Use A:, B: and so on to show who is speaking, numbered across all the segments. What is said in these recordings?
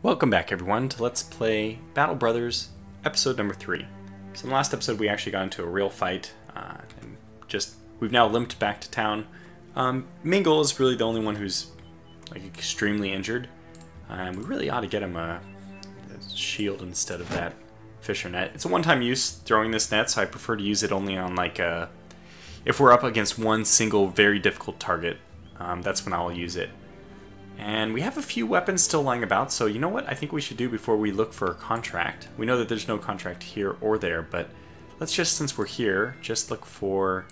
A: Welcome back everyone to Let's Play Battle Brothers episode number 3. So in the last episode we actually got into a real fight, and we've now limped back to town. Mingle is really the only one who's like extremely injured. We really ought to get him a shield instead of that fisher net. It's a one-time use throwing this net, so I prefer to use it only on like if we're up against one single very difficult target. That's when I'll use it. And we have a few weapons still lying about, so you know what I think we should do before we look for a contract. We know that there's no contract here or there, but let's just, since we're here, just look for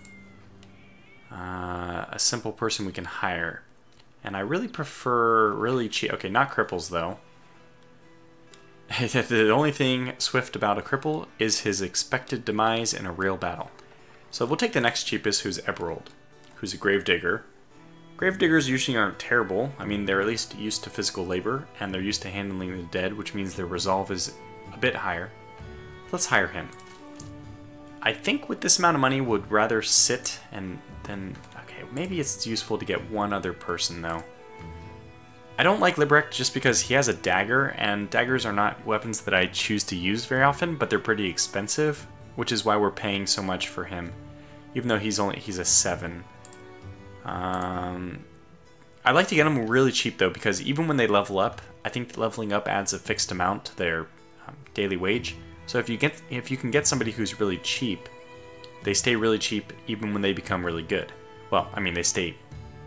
A: a simple person we can hire. And I really prefer really cheap. Okay, not cripples though. The only thing swift about a cripple is his expected demise in a real battle. So we'll take the next cheapest, who's Eberald, who's a gravedigger. Gravediggers usually aren't terrible. I mean, they're at least used to physical labor, and they're used to handling the dead, which means their resolve is a bit higher. Let's hire him. I think with this amount of money would rather sit and then... Okay, maybe it's useful to get one other person, though. I don't like Librek just because he has a dagger, and daggers are not weapons that I choose to use very often, but they're pretty expensive, which is why we're paying so much for him, even though he's a 7. I like to get them really cheap though, because even when they level up, I think leveling up adds a fixed amount to their daily wage. So if you can get somebody who's really cheap, they stay really cheap even when they become really good. Well, I mean, they stay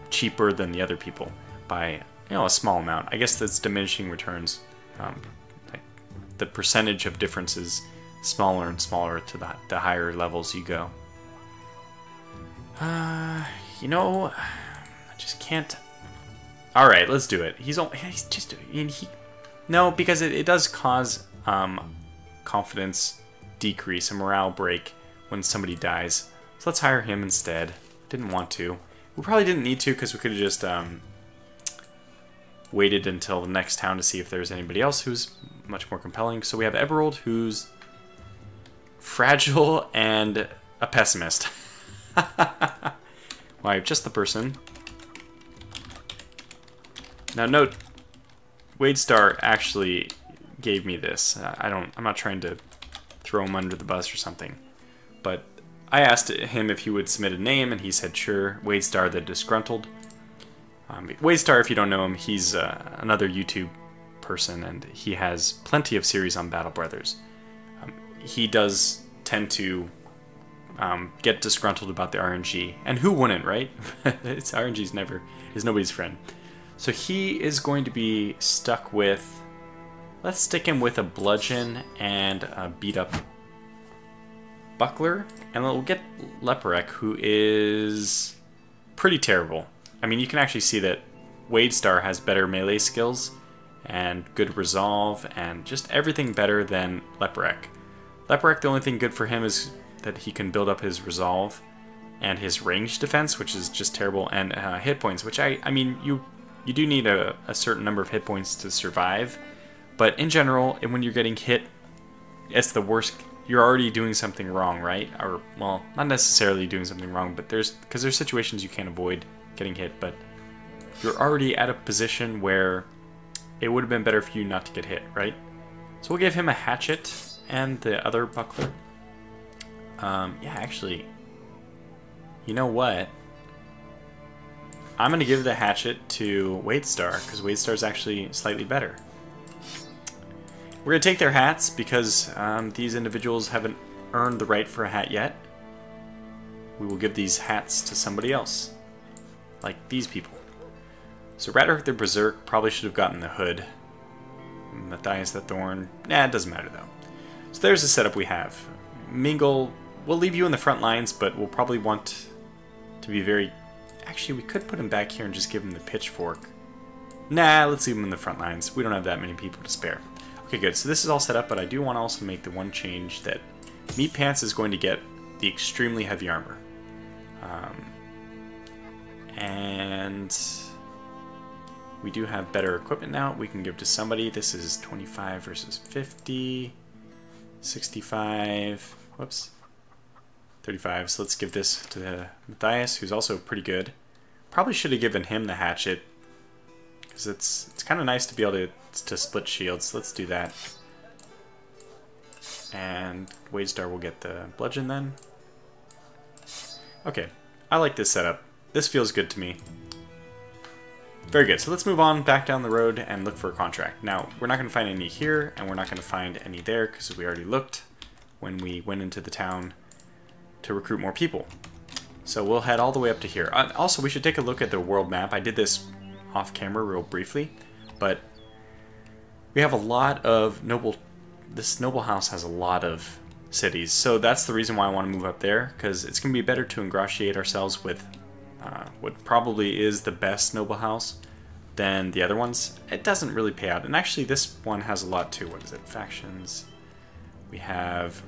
A: cheaper than the other people by a small amount. I guess that's diminishing returns. Like the percentage of difference is smaller and smaller to the higher levels you go. You know, I just can't. All right, let's do it. No, because it does cause confidence decrease, a morale break when somebody dies. So let's hire him instead. Didn't want to. We probably didn't need to, because we could have just waited until the next town to see if there's anybody else who's much more compelling. So we have Eberald, who's fragile and a pessimist. Why, just the person. Now note, Wadestar actually gave me this. I'm not trying to throw him under the bus or something, but I asked him if he would submit a name, and he said sure. Wadestar the Disgruntled. Wadestar, if you don't know him, he's another YouTube person, and he has plenty of series on Battle Brothers. He does tend to get disgruntled about the RNG, and who wouldn't, right? RNG is nobody's friend. So he is going to be stuck with, let's stick him with a bludgeon and a beat up buckler, and we'll get Leporek, who is pretty terrible. I mean, you can actually see that Wadestar has better melee skills and good resolve and just everything better than Leporek. Leporek, the only thing good for him is that he can build up his resolve and his range defense, which is just terrible, and hit points, which I mean, you do need a certain number of hit points to survive, but in general, when you're getting hit, it's the worst. You're already doing something wrong, right? Or, well, not necessarily doing something wrong, but because there's situations you can't avoid getting hit, but you're already at a position where it would have been better for you not to get hit, right? So we'll give him a hatchet and the other buckler. Yeah, actually, you know what? I'm going to give the hatchet to Wadestar, because Wadestar is actually slightly better. We're going to take their hats, because these individuals haven't earned the right for a hat yet. We will give these hats to somebody else, like these people. So Raderick the Berserk probably should have gotten the hood. Matthias the Thorn, nah, it doesn't matter though. So there's the setup we have. Mingle, we'll leave you in the front lines, but we'll probably want to be very... Actually, we could put him back here and just give him the pitchfork. Nah, let's leave him in the front lines. We don't have that many people to spare. Okay, good. So this is all set up, but I do want to also make the one change that Meat Pants is going to get the extremely heavy armor. And we do have better equipment now. We can give to somebody. This is 25 versus 50. 65. Whoops. 35, so let's give this to Matthias, who's also pretty good. Probably should have given him the hatchet, because it's kind of nice to be able to split shields. Let's do that. And Waystar will get the bludgeon then. Okay, I like this setup. This feels good to me. Very good, so let's move on back down the road and look for a contract. Now, we're not going to find any here, and we're not going to find any there, because we already looked when we went into the town to recruit more people. So we'll head all the way up to here. Also, we should take a look at the world map. I did this off camera real briefly, but we have a lot of noble... This noble house has a lot of cities, so that's the reason why I want to move up there, because it's going to be better to ingratiate ourselves with what probably is the best noble house than the other ones. It doesn't really pay out, and actually this one has a lot too. What is it? Factions. We have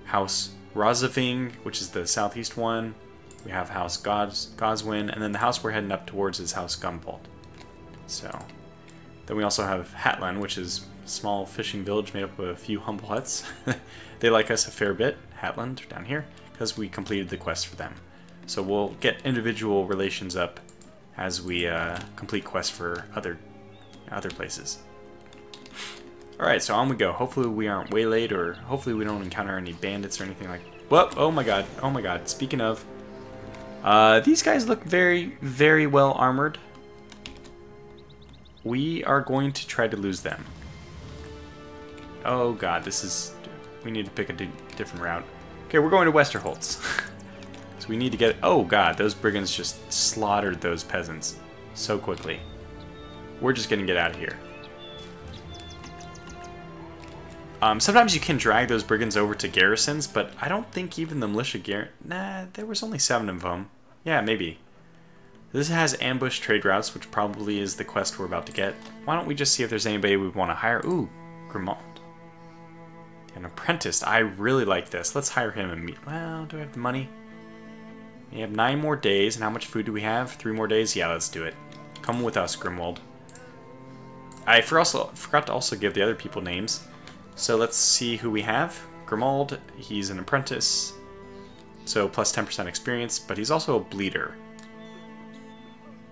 A: House Rozaving, which is the southeast one. We have House Goswin, and then the house we're heading up towards is House Gumbald. So then we also have Hatlan, which is a small fishing village made up of a few humble huts. They like us a fair bit, Hatland, down here, because we completed the quest for them. So we'll get individual relations up as we complete quests for other places. Alright, so on we go. Hopefully we aren't waylaid, or hopefully we don't encounter any bandits or anything like... Whoa! Oh my god, oh my god. Speaking of... these guys look very, very well armored. We are going to try to lose them. Oh god, this is... We need to pick a different route. Okay, we're going to Westerholtz. So we need to get... Oh god, those brigands just slaughtered those peasants so quickly. We're just gonna get out of here. Sometimes you can drag those brigands over to garrisons, but I don't think even the militia Nah, there was only 7 of them. Yeah, maybe. This has ambush trade routes, which probably is the quest we're about to get. Why don't we just see if there's anybody we want to hire? Ooh, Grimald. An apprentice. I really like this. Let's hire him and meet... Well, do I have the money? We have 9 more days, and how much food do we have? 3 more days? Yeah, let's do it. Come with us, Grimwald. I forgot to also give the other people names. So let's see who we have. Grimald, he's an apprentice. So plus 10% experience, but he's also a bleeder.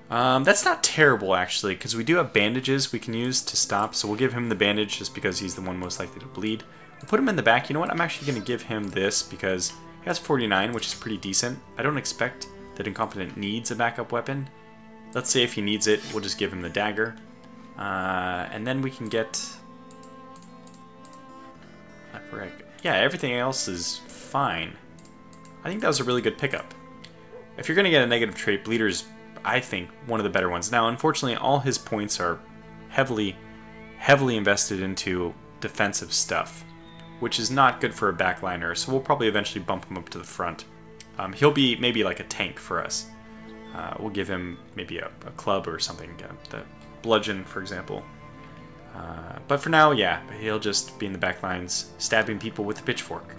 A: That's not terrible, actually, because we do have bandages we can use to stop, so we'll give him the bandage just because he's the one most likely to bleed. We'll put him in the back. You know what? I'm actually going to give him this because he has 49, which is pretty decent. I don't expect that Incompetent needs a backup weapon. Let's say if he needs it, we'll just give him the dagger. And then we can get... Yeah, everything else is fine. I think that was a really good pickup. If you're going to get a negative trait, Bleeder's, I think, one of the better ones. Now, unfortunately, all his points are heavily invested into defensive stuff, which is not good for a backliner, so we'll probably eventually bump him up to the front. He'll be maybe like a tank for us. We'll give him maybe a club or something, the bludgeon, for example. But for now, yeah, he'll just be in the back lines, stabbing people with a pitchfork.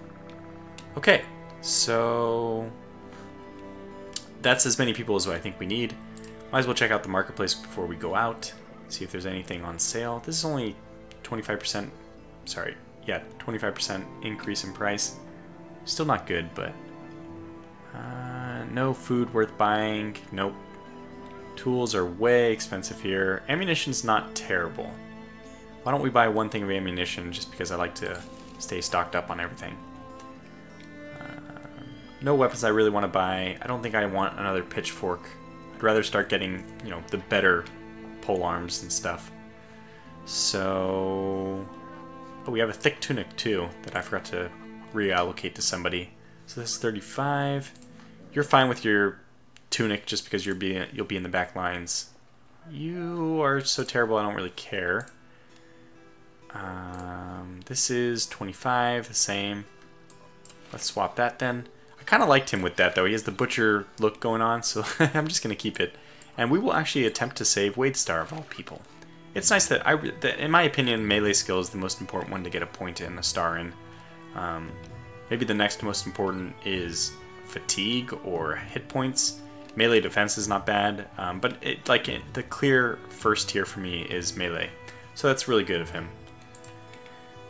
A: Okay, so that's as many people as I think we need. Might as well check out the marketplace before we go out, see if there's anything on sale. This is only 25%, sorry, yeah, 25% increase in price. Still not good, but no food worth buying. Nope. Tools are way expensive here. Ammunition's not terrible. Why don't we buy 1 thing of ammunition just because I like to stay stocked up on everything. No weapons I really want to buy. I don't think I want another pitchfork. I'd rather start getting, you know, the better pole arms and stuff. So... Oh, we have a thick tunic too that I forgot to reallocate to somebody. So this is 35. You're fine with your tunic just because you'll be in the back lines. You are so terrible I don't really care. This is 25, the same. Let's swap that then. I kind of liked him with that though. He has the butcher look going on, so I'm just going to keep it. And we will actually attempt to save Waystar of all people. It's nice that, in my opinion, melee skill is the most important one to get a point in, a star in. Maybe the next most important is fatigue or hit points. Melee defense is not bad, but the clear first tier for me is melee. So that's really good of him.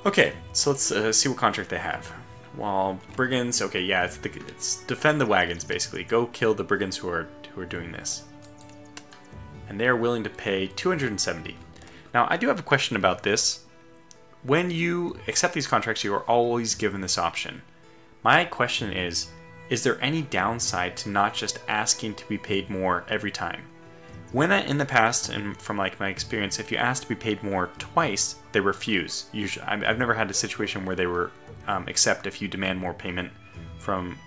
A: Okay, so let's see what contract they have. While brigands, okay, yeah, it's defend the wagons basically. Go kill the brigands who are doing this. and they are willing to pay 270. Now, I do have a question about this. When you accept these contracts, you are always given this option. My question is there any downside to not just asking to be paid more every time? When in the past, and from like my experience, if you ask to be paid more twice, they refuse. Usually, I've never had a situation where they were accept if you demand more payment from,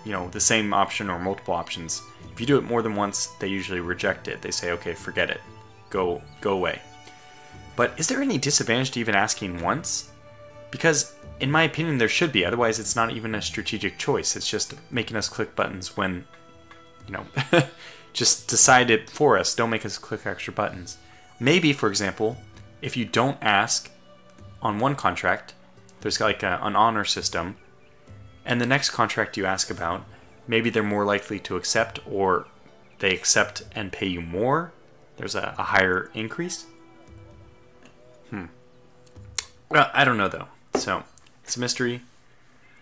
A: you know, the same option or multiple options. If you do it more than once, they usually reject it. They say, okay, forget it, go away. But is there any disadvantage to even asking once? Because in my opinion, there should be. Otherwise, it's not even a strategic choice. It's just making us click buttons when, you know, just decide it for us. Don't make us click extra buttons. Maybe, for example, if you don't ask on one contract, there's like an honor system, and the next contract you ask about, maybe they're more likely to accept, or they accept and pay you more. There's a higher increase. Well, I don't know though. So, it's a mystery.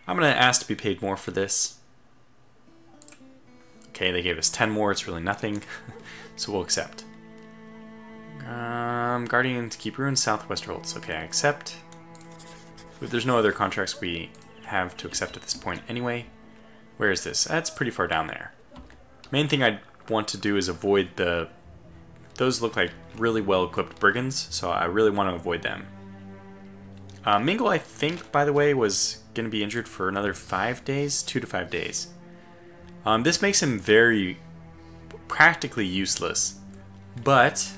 A: I'm going to ask to be paid more for this. Okay, they gave us 10 more. It's really nothing. So we'll accept. Guardian to keep ruins, Southwest holds. Okay, I accept. But there's no other contracts we have to accept at this point anyway. Where is this? That's pretty far down there. Main thing I want to do is avoid the... Those look like really well-equipped brigands, so I really want to avoid them. Mingle, I think, by the way, was going to be injured for another 5 days, 2 to 5 days. This makes him very practically useless, but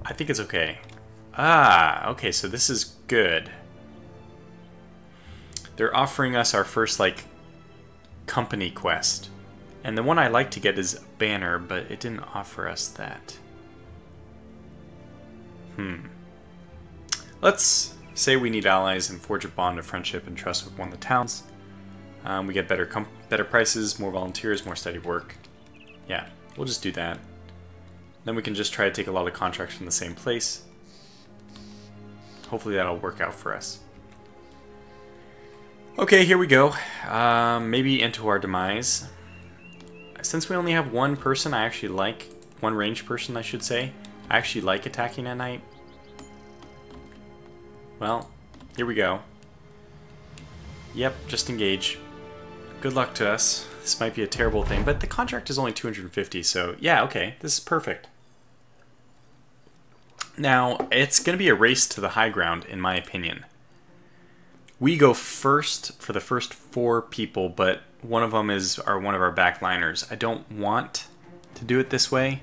A: I think it's okay. Okay, so this is good. They're offering us our first, like, company quest. And the one I like to get is Banner, but it didn't offer us that. Let's say we need allies and forge a bond of friendship and trust with one of the towns. We get better prices, more volunteers, more steady work. Yeah, we'll just do that. Then we can just try to take a lot of contracts from the same place. Hopefully that'll work out for us. Okay, here we go. Maybe into our demise. Since we only have one person, I actually like... One ranged person, I should say. I actually like attacking at night. Well, here we go. Yep, just engage. Good luck to us. This might be a terrible thing, but the contract is only 250, so yeah, okay, this is perfect. Now, it's going to be a race to the high ground, in my opinion. We go first for the first 4 people, but one of them is one of our backliners. I don't want to do it this way.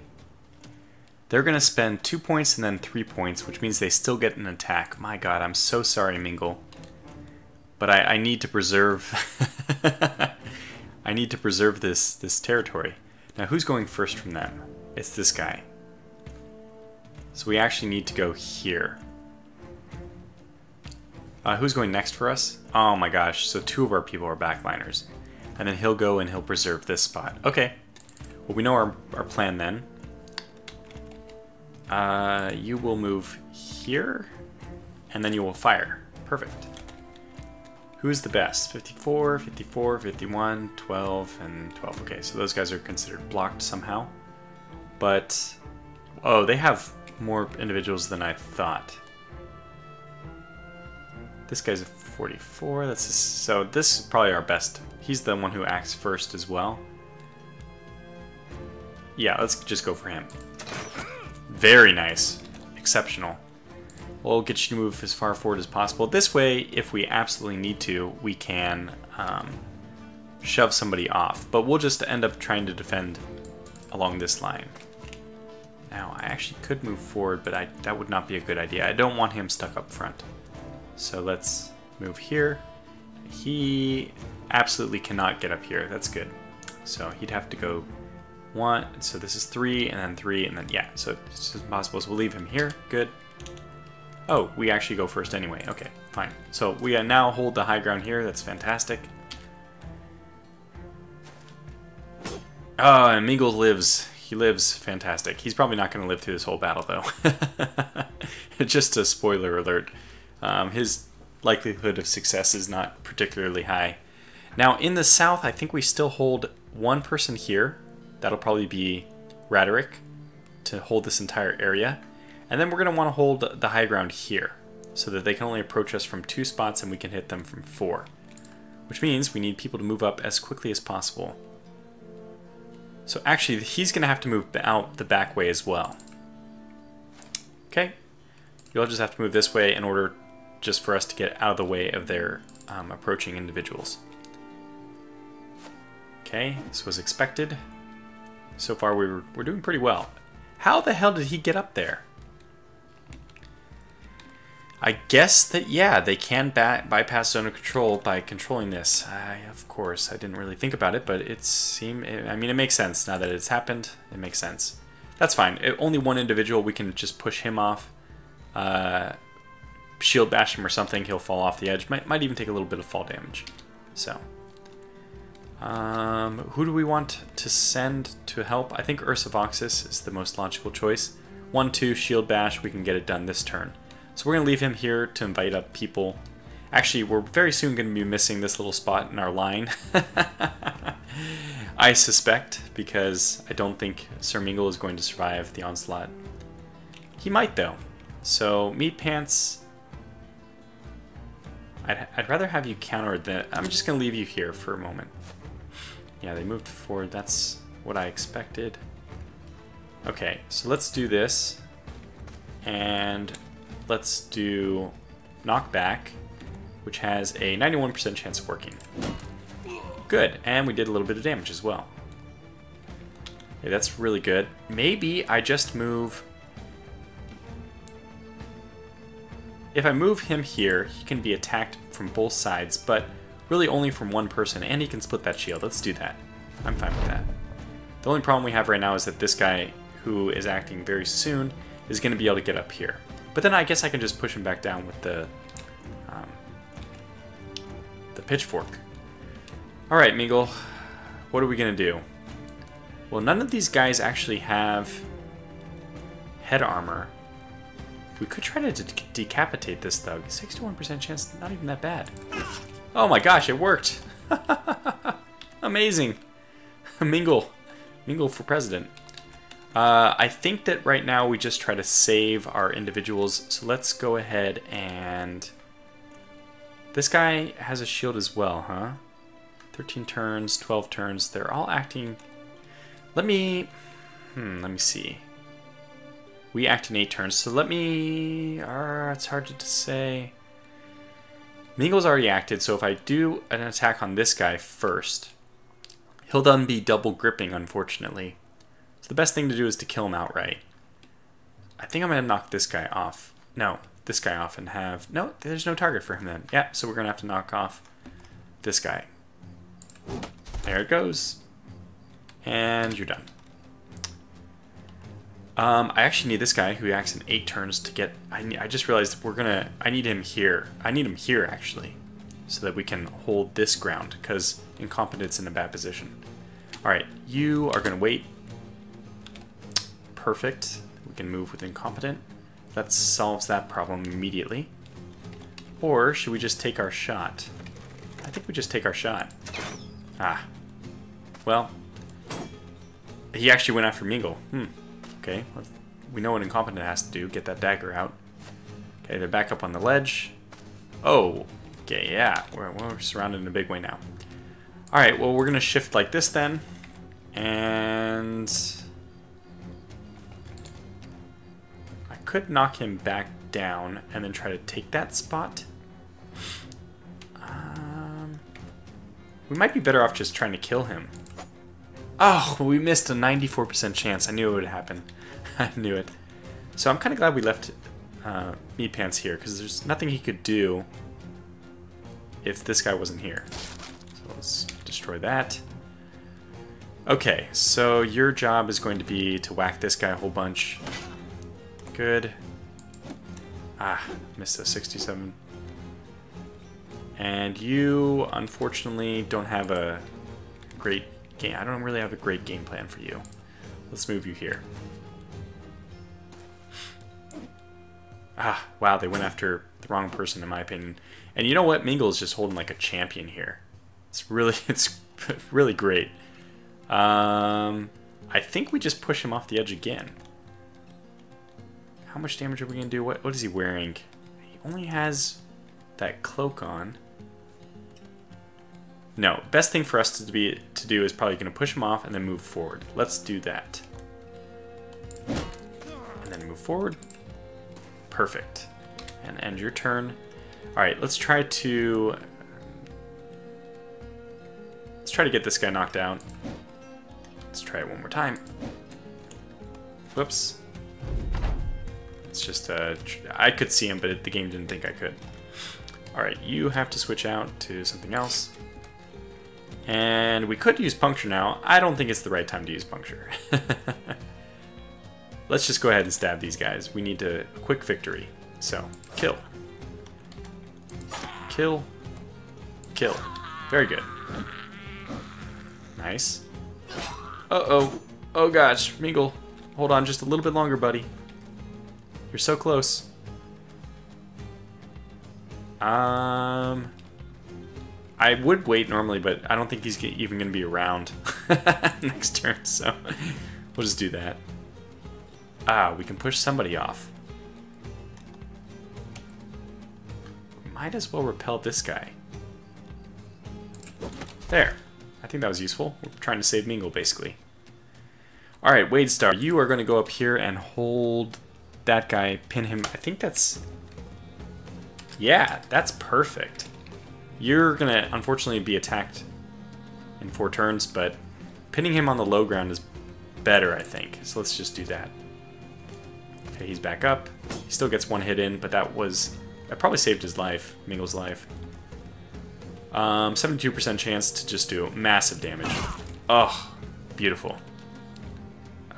A: They're going to spend 2 points and then 3 points, which means they still get an attack. My god, I'm so sorry, Mingle. But I need to preserve... I need to preserve this territory. Now, who's going first from them? It's this guy. So we actually need to go here. Who's going next for us? Oh my gosh, so 2 of our people are backliners. And then he'll go and he'll preserve this spot. Okay. Well, we know our plan then. You will move here, and then you will fire. Perfect. Who's the best? 54, 54, 51, 12, and 12. Okay, so those guys are considered blocked somehow. But, oh, they have more individuals than I thought. This guy's a 44. So this is probably our best. He's the one who acts first as well. Yeah, let's just go for him. Very nice. Exceptional. We'll get you to move as far forward as possible. This way, if we absolutely need to, we can shove somebody off. But we'll just end up trying to defend along this line. Now, I actually could move forward, but that would not be a good idea. I don't want him stuck up front. So let's move here. He absolutely cannot get up here. That's good. So he'd have to go 1. So this is 3, and then 3, and then, yeah. So it's just impossible. So we'll leave him here. Good. Oh, we actually go first anyway. Okay, fine. So we now hold the high ground here. That's fantastic. Oh, and Meagle lives. He lives. Fantastic. He's probably not going to live through this whole battle, though. Just a spoiler alert. His likelihood of success is not particularly high. Now, in the south, I think we still hold 1 person here. That'll probably be Raderick. to hold this entire area. And then we're going to want to hold the high ground here, so that they can only approach us from 2 spots and we can hit them from 4. Which means we need people to move up as quickly as possible. So actually, he's going to have to move out the back way as well. Okay, you'll just have to move this way in order just for us to get out of the way of their approaching individuals. Okay, this was expected. So far we're doing pretty well. How the hell did he get up there? I guess that, yeah, they can bypass zone of control by controlling this. Of course, I didn't really think about it, but I mean, it makes sense now that it's happened. It makes sense. That's fine. Only one individual, we can just push him off. Shield bash him or something, he'll fall off the edge. Might even take a little bit of fall damage. So, who do we want to send to help? I think Ursa Voxus is the most logical choice. 1-2 shield bash, we can get it done this turn. So we're going to leave him here to invite up people. Actually, we're very soon going to be missing this little spot in our line. I suspect, because I don't think Sir Mingle is going to survive the onslaught. He might, though. So, Meat Pants, I'd rather have you countered than... I'm just going to leave you here for a moment. Yeah, they moved forward. That's what I expected. Okay, so let's do this. And let's do Knockback, which has a 91% chance of working. Good, and we did a little bit of damage as well. Okay, that's really good. Maybe I just move... If I move him here, he can be attacked from both sides, but really only from one person, and he can split that shield. Let's do that. I'm fine with that. The only problem we have right now is that this guy, who is acting very soon, is going to be able to get up here. But then I guess I can just push him back down with the pitchfork. Alright, Meagle, what are we going to do? Well, none of these guys actually have head armor. We could try to decapitate this thug. 61% chance, not even that bad. Oh my gosh, it worked! Amazing! Mingle for president. I think that right now we just try to save our individuals, so let's go ahead and... This guy has a shield as well, huh? 13 turns, 12 turns, they're all acting... Let me see. We act in 8 turns, so let me... it's hard to say. Mingle's already acted, so if I do an attack on this guy first, he'll then be double gripping, unfortunately. So the best thing to do is to kill him outright. I think I'm going to knock this guy off. No, this guy off and have... No, there's no target for him then. Yeah, so we're going to have to knock off this guy. There it goes. And you're done. I actually need this guy who acts in 8 turns to get... I just realized I need him here. I need him here, actually, so that we can hold this ground, because Incompetent's in a bad position. Alright, you are going to wait. Perfect. We can move with Incompetent. That solves that problem immediately. Or should we just take our shot? I think we just take our shot. Ah. Well, he actually went after Mingle. Okay, we know what Incompetent has to do. Get that dagger out. Okay, they're back up on the ledge. Oh, okay, yeah. We're surrounded in a big way now. Alright, well, we're going to shift like this then. And... I could knock him back down and then try to take that spot. We might be better off just trying to kill him. Oh, we missed a 94% chance. I knew it would happen. I knew it. So I'm kind of glad we left Meat Pants here, because there's nothing he could do if this guy wasn't here. So let's destroy that. Okay, so your job is going to be to whack this guy a whole bunch. Good. Ah, missed a 67. And you, unfortunately, don't have a great game. I don't really have a great game plan for you. Let's move you here. Ah, wow, they went after the wrong person, in my opinion. And you know what? Mingle is just holding like a champion here. It's really great. I think we just push him off the edge again. How much damage are we going to do? What is he wearing? He only has that cloak on. No, best thing for us to do is probably going to push him off and then move forward. Let's do that. And then move forward. Perfect. And end your turn. Alright, let's try to get this guy knocked out. Let's try it one more time. Whoops. It's just I could see him, but the game didn't think I could. Alright, you have to switch out to something else. And we could use puncture now. I don't think it's the right time to use puncture. Let's just go ahead and stab these guys. We need a quick victory. So, kill. Kill. Kill. Very good. Nice. Uh-oh. Oh gosh, Mingle. Hold on just a little bit longer, buddy. You're so close. I would wait normally, but I don't think he's even going to be around next turn, so we'll just do that. Ah, we can push somebody off. Might as well repel this guy. There. I think that was useful. We're trying to save Mingle, basically. Alright, Wadestar, you are going to go up here and hold that guy, pin him. I think that's... Yeah, that's perfect. You're going to, unfortunately, be attacked in 4 turns, but pinning him on the low ground is better, I think. So let's just do that. Okay, he's back up. He still gets 1 hit in, but that probably saved his life, Mingle's life. 72% chance to just do massive damage. Oh, beautiful.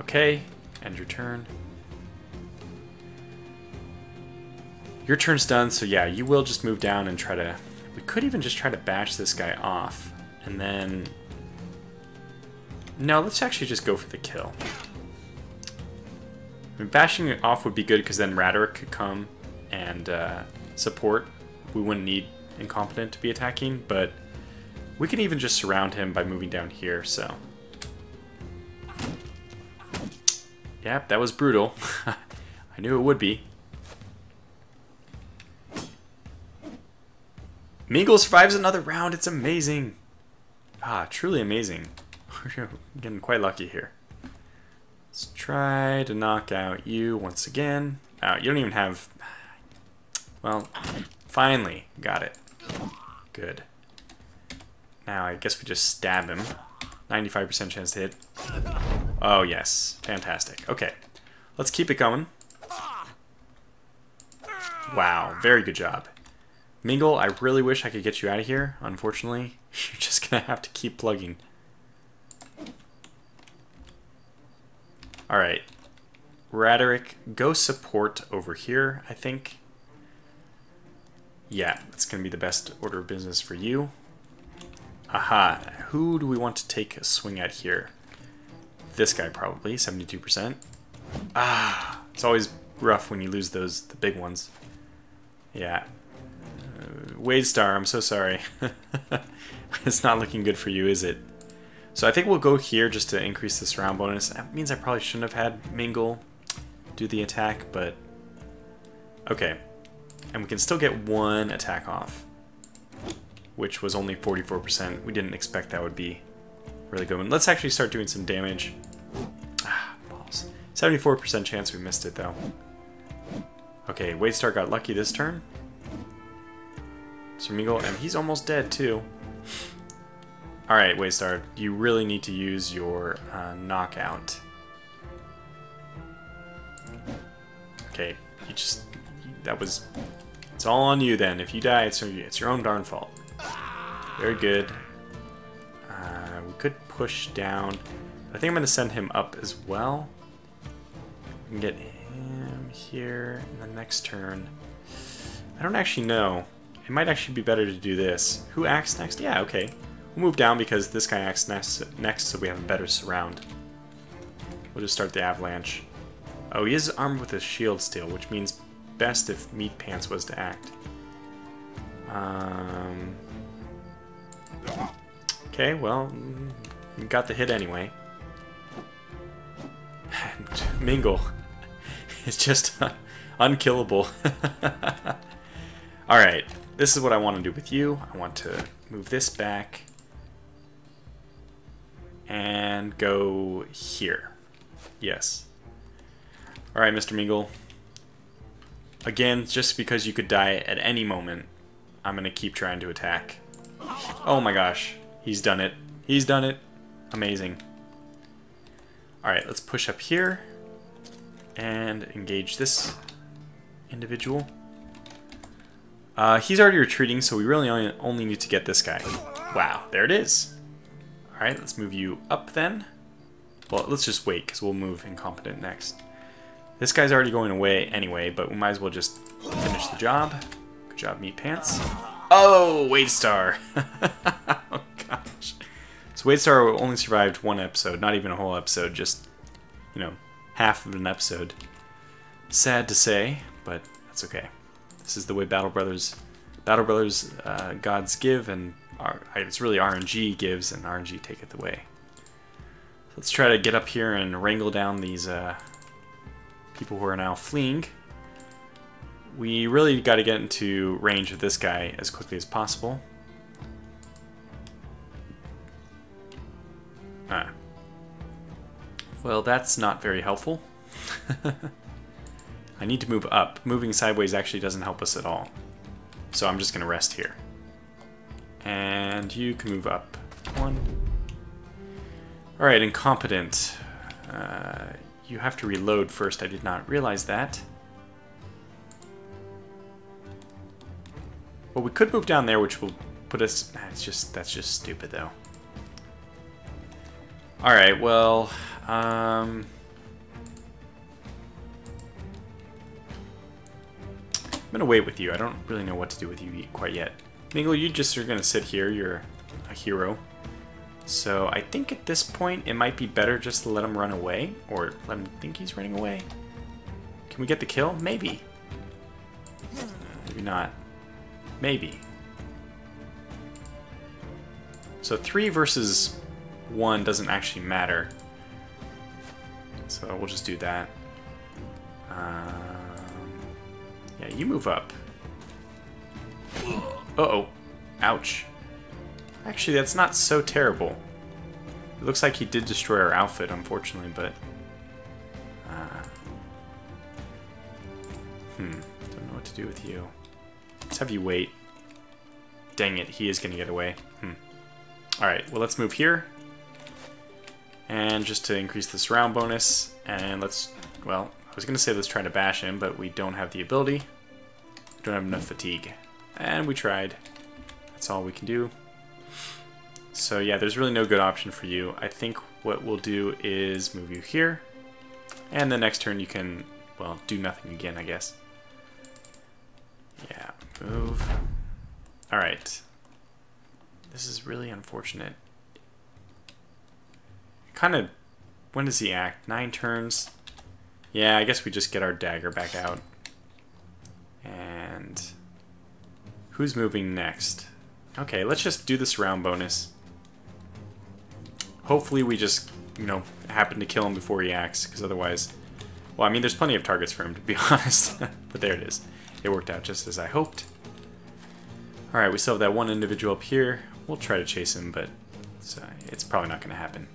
A: Okay, end your turn. Your turn's done, so yeah, you will just move down and try to... We could even just try to bash this guy off, and then... No, let's actually just go for the kill. I mean, bashing it off would be good, because then Raderick could come and support. We wouldn't need Incompetent to be attacking, but we can even just surround him by moving down here, so... Yep, that was brutal. I knew it would be. Mingle survives another round. It's amazing. Ah, truly amazing. We're getting quite lucky here. Let's try to knock out you once again. Oh, you don't even have... Well, finally got it. Good. Now I guess we just stab him. 95% chance to hit. Oh, yes. Fantastic. Okay. Let's keep it going. Wow. Very good job. Mingle, I really wish I could get you out of here. Unfortunately, you're just going to have to keep plugging. Alright. Raderick, go support over here, I think. Yeah, that's going to be the best order of business for you. Aha. Who do we want to take a swing at here? This guy probably, 72%. Ah, it's always rough when you lose the big ones. Yeah. Wadestar, I'm so sorry. It's not looking good for you, is it? So I think we'll go here just to increase this round bonus. That means I probably shouldn't have had Mingle do the attack, but... Okay. And we can still get 1 attack off, which was only 44%. We didn't expect that would be really good. Let's actually start doing some damage. Ah, balls. 74% chance we missed it, though. Okay, Wadestar got lucky this turn. So Mingle, and he's almost dead, too. Alright, Wadestar, you really need to use your knockout. Okay, you just... That was... It's all on you, then. If you die, it's your own darn fault. Very good. We could push down. I think I'm going to send him up as well. We can get him here in the next turn. I don't actually know. It might actually be better to do this. Who acts next? Yeah, okay. We'll move down because this guy acts next so we have a better surround. We'll just start the avalanche. Oh, he is armed with a shield still, which means best if Meat Pants was to act. Okay, well, we got the hit anyway. Mingle. is just unkillable. Alright, this is what I want to do with you. I want to move this back and go here. Yes. Alright, Mr. Meagle. Again, just because you could die at any moment, I'm going to keep trying to attack. Oh my gosh. He's done it. He's done it. Amazing. Alright, let's push up here and engage this individual. He's already retreating, so we really only need to get this guy. Wow, there it is. Alright, let's move you up then. Well, let's just wait, because we'll move incompetent next. This guy's already going away anyway, but we might as well just finish the job. Good job, Meat Pants. Oh, Wadestar! Oh gosh. So Wadestar only survived one episode, not even a whole episode, just, you know, half of an episode. Sad to say, but that's okay. This is the way Battle Brothers gods give, and it's really RNG gives, and RNG taketh away. Let's try to get up here and wrangle down these people who are now fleeing. We really got to get into range of this guy as quickly as possible. Well, that's not very helpful. I need to move up. Moving sideways actually doesn't help us at all. So I'm just going to rest here. And you can move up. One. Alright, incompetent. You have to reload first. I did not realize that. Well, we could move down there, which will put us... that's just stupid, though. Alright, well... I'm gonna wait with you. I don't really know what to do with you quite yet. Mingle, you just are gonna sit here. You're a hero. So I think at this point it might be better just to let him run away. Or let him think he's running away. Can we get the kill? Maybe. Maybe not. Maybe. So 3 versus 1 doesn't actually matter. So we'll just do that. Yeah, you move up. Uh-oh. Ouch. Actually, that's not so terrible. It looks like he did destroy our outfit, unfortunately, but... don't know what to do with you. Let's have you wait. Dang it, he is going to get away. Alright, well, let's move here. And just to increase the surround bonus, and let's... well, I was going to say let's try to bash him, but we don't have the ability. We don't have enough fatigue. And we tried. That's all we can do. So yeah, there's really no good option for you. I think what we'll do is move you here. And the next turn you can, well, do nothing again, I guess. Yeah, move. Alright. This is really unfortunate. Kind of... when does he act? 9 turns? Yeah, I guess we just get our dagger back out. And... who's moving next? Okay, let's just do the surround bonus. Hopefully we just, you know, happen to kill him before he acts, because otherwise... well, I mean, there's plenty of targets for him, to be honest. But there it is. It worked out just as I hoped. Alright, we still have that one individual up here. We'll try to chase him, but it's probably not going to happen.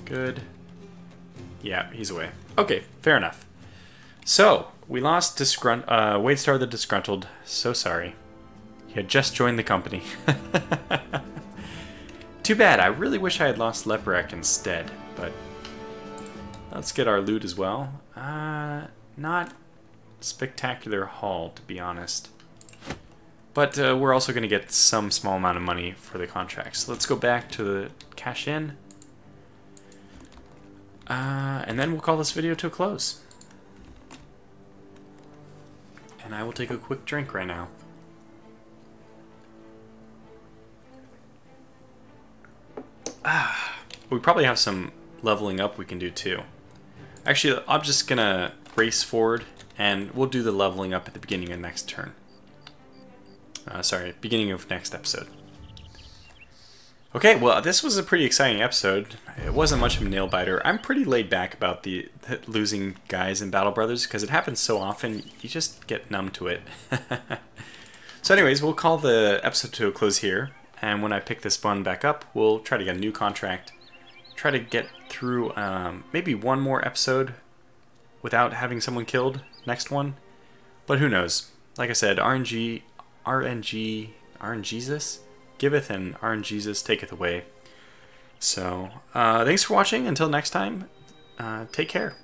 A: Good. Yeah, he's away. Okay, fair enough. So, we lost Wadestar the Disgruntled. So sorry. He had just joined the company. Too bad. I really wish I had lost Leperek instead, but let's get our loot as well. Not spectacular haul, to be honest. But we're also going to get some small amount of money for the contract. So let's go back to the cash in. And then we'll call this video to a close. And I will take a quick drink right now. We probably have some leveling up we can do too. Actually, I'm just gonna race forward and we'll do the leveling up at the beginning of next turn. Sorry, beginning of next episode. Okay, well, this was a pretty exciting episode. It wasn't much of a nail biter. I'm pretty laid back about the losing guys in Battle Brothers because it happens so often. You just get numb to it. So, anyways, we'll call the episode to a close here. And when I pick this one back up, we'll try to get a new contract. Try to get through maybe one more episode without having someone killed. Next one, but who knows? Like I said, RNGesus giveth and RNGesus taketh away. So, thanks for watching. Until next time, take care.